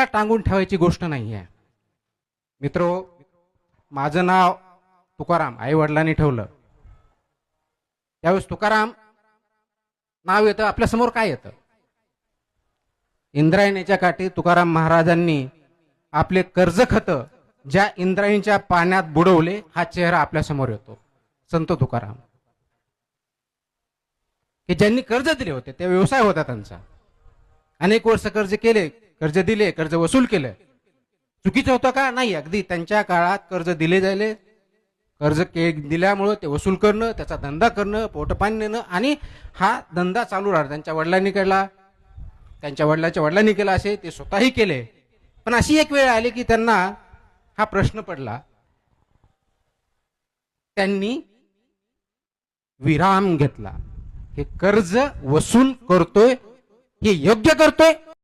आत्ता टांगून ठेवायची गोष्ट नाही आहे. मित्रो, माझं नाव तुकाराम आई वडिलांनी ठेवलं. त्यावेळेस तुकाराम नाव येतं, आपल्या समोर काय येतं? इंद्रायणीच्या काठी तुकाराम महाराजांनी आपले कर्ज खत ज्या इंद्रायणीच्या पाण्यात बुडवले, हा चेहरा आपल्या समोर येतो. संत तुकाराम, की ज्यांनी कर्ज दिले होते, ते व्यवसाय होता त्यांचा, अनेक वर्ष कर्ज केले, कर्ज दिले, कर्ज वसूल केले. चुकीचं होतं का? नाही. अगदी त्यांच्या काळात कर्ज दिले जायले, कर्ज दिल्यामुळं ते वसूल करणं, त्याचा धंदा करणं, पोटपाणी नेणं, आणि हा धंदा चालू राहणार. त्यांच्या वडिलांनी केला, त्यांच्या वडिलांच्या वडिलांनी केला, असे ते स्वतःही केले. पण अशी एक वेळ आली की त्यांना हा प्रश्न पडला. त्यांनी विराम घेतला. हे कर्ज वसूल करतोय, हे योग्य करतोय